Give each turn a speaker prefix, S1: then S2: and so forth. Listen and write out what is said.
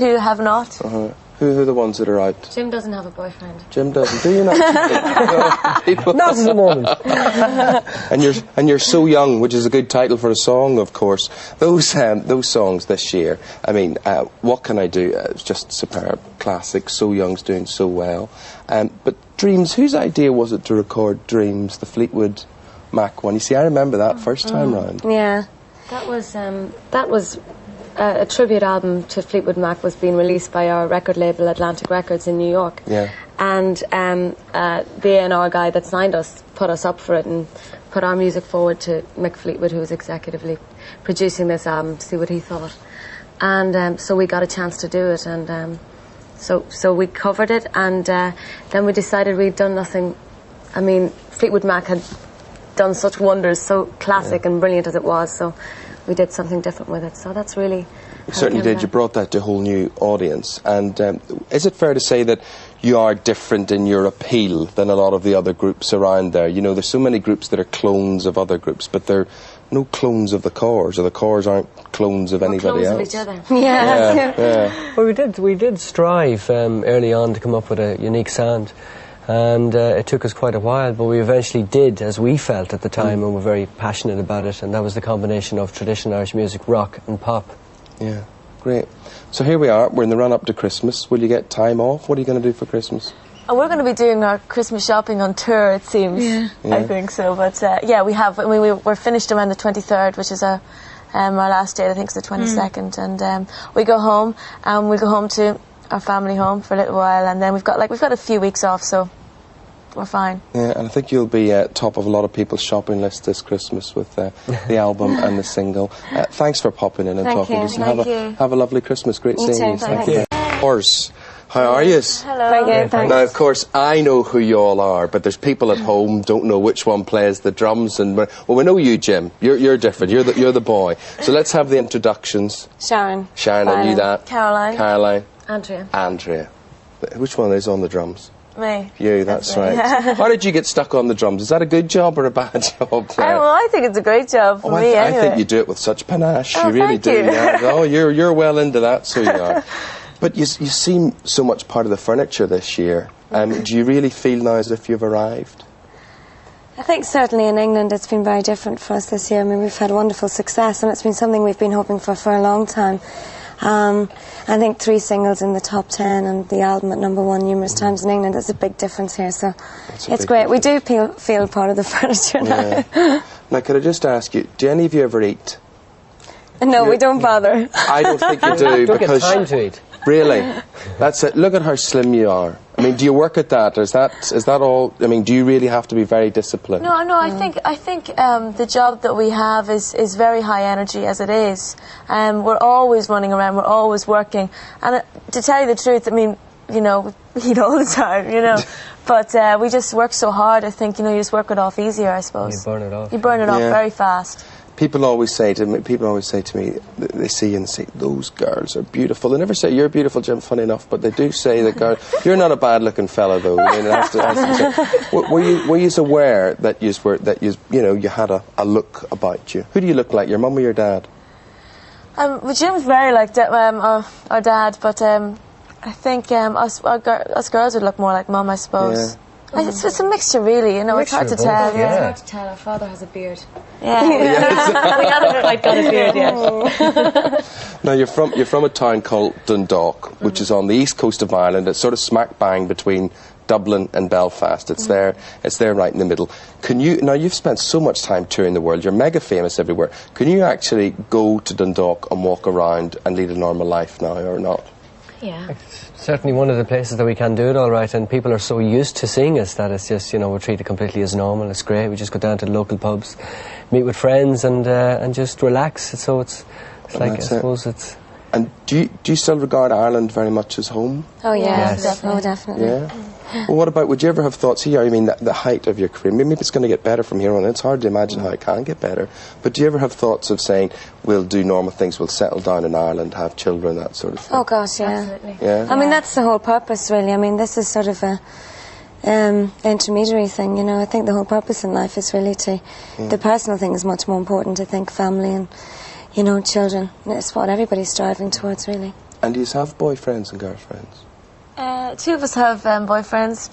S1: Who have not.
S2: Who are the ones that are out?
S1: Jim doesn't have a boyfriend.
S2: Jim doesn't. Do you not?
S3: Not at the moment.
S2: and you're so young, which is a good title for a song, of course. Those songs this year. I mean, What Can I Do? It's just superb, classic. So Young's doing so well. But Dreams, whose idea was it to record Dreams, the Fleetwood Mac one? You see, I remember that first time round.
S1: Yeah, that was a tribute album to Fleetwood Mac was being released by our record label Atlantic Records in New York.
S2: Yeah.
S1: And the A&R guy that signed us put us up for it and put our music forward to Mick Fleetwood, who was executively producing this album, to see what he thought. And so we got a chance to do it, and so we covered it, and then we decided we'd done nothing. I mean, Fleetwood Mac had done such wonders, so classic and brilliant as it was, so we did something different with it. So that's really...
S2: You certainly did. You brought that to a whole new audience. And is it fair to say that you are different in your appeal than a lot of the other groups around there? You know, there's so many groups that are clones of other groups, but they're no clones of the Corrs, or the Corrs aren't clones of anybody else.
S1: Of each other.
S2: Yeah.
S3: Well, we did strive early on to come up with a unique sound. And it took us quite a while, but we eventually did, as we felt at the time, and were very passionate about it, and that was the combination of traditional Irish music, rock and pop.
S2: Yeah, great. So here we are, we're in the run-up to Christmas. Will you get time off? What are you going to do for Christmas?
S4: And we're going to be doing our Christmas shopping on tour, it seems. Yeah. I think so, but yeah, we have. I mean, we're finished around the 23rd, which is our last date, I think it's the 22nd, and we go home, and we go home to our family home for a little while, and then we've got a few weeks off, so we're fine. Yeah,
S2: and I think you'll be top of a lot of people's shopping list this Christmas with the album and the single. Thanks for popping in and talking to us. And have a lovely Christmas. Great seeing you.
S1: Thank you.
S2: Corrs, how are you?
S1: Hello. Very good, thanks.
S2: Now, of course, I know who you all are, but there's people at home don't know which one plays the drums. And well, we know you, Jim. You're different. You're the boy. So let's have the introductions.
S1: Sharon.
S2: Sharon, I knew that.
S4: Caroline.
S2: Caroline.
S1: Andrea.
S2: Andrea. Which one is on the drums?
S4: Me.
S2: You, that's right. How did you get stuck on the drums? Is that a good job or a bad job?
S4: Well, I think it's a great job for me, anyway.
S2: I think you do it with such panache.
S4: Oh,
S2: you really
S4: thank
S2: do.
S4: you.
S2: Yeah. Oh, you're well into that, so you are. But you seem so much part of the furniture this year. Do you really feel now as if you've arrived?
S1: I think certainly in England it's been very different for us this year. I mean, we've had wonderful success, and it's been something we've been hoping for a long time. I think 3 singles in the top 10 and the album at #1 numerous times in England is a big difference here, so it's great. We do feel part of the furniture now.
S2: Now, could I just ask you, do any of you ever eat?
S1: No, we don't bother.
S2: I don't think you do.
S3: Don't
S2: because
S3: get time to eat.
S2: Really? That's it. Look at how slim you are. I mean, do you work at that? Is that all? I mean, do you really have to be very disciplined?
S4: No, I think the job that we have is very high energy as it is. We're always running around, we're always working. And to tell you the truth, I mean, you know, we eat all the time, you know. But we just work so hard, I think, you know, you just work it off easier, I suppose.
S3: You burn it off.
S4: You burn it off very fast.
S2: People always say to me, they see you and say, those girls are beautiful. They never say, you're beautiful, Jim, funny enough, but they do say that girl, you're not a bad-looking fella, though. I mean, it has to were you aware that you had a look about you? Who do you look like, your mum or your dad?
S4: Well, Jim's very like our dad, but I think us girls would look more like mum, I suppose. Yeah. It's a mixture, really, you know, it's hard to tell.
S1: Yeah. It's hard to tell. Our father has a beard.
S4: Yeah.
S1: We haven't quite got a beard yet.
S2: Now, you're from a town called Dundalk, which is on the east coast of Ireland. It's sort of smack bang between Dublin and Belfast. It's there right in the middle. Now, you've spent so much time touring the world. You're mega famous everywhere. Can you actually go to Dundalk and walk around and lead a normal life now, or not?
S1: Yeah.
S3: It's certainly one of the places that we can do it all right, and people are so used to seeing us that it's just, you know, we're treated completely as normal. It's great. We just go down to the local pubs, meet with friends, and just relax. So it's like, I suppose it's...
S2: And do you still regard Ireland very much as home?
S1: Oh, yeah.
S3: Yes.
S1: Definitely. Oh, definitely.
S2: Yeah? Well, what about, would you ever have thoughts here? I mean, the height of your career, maybe it's going to get better from here on. It's hard to imagine how it can get better. But do you ever have thoughts of saying, we'll do normal things, we'll settle down in Ireland, have children, that sort of thing?
S1: Oh, gosh, yeah.
S4: Absolutely.
S2: Yeah?
S1: I mean, that's the whole purpose, really. I mean, this is sort of a intermediary thing, you know. I think the whole purpose in life is really to... The personal thing is much more important, I think, family and, you know, children. It's what everybody's striving towards, really.
S2: And do you have boyfriends and girlfriends?
S4: Two of us have boyfriends.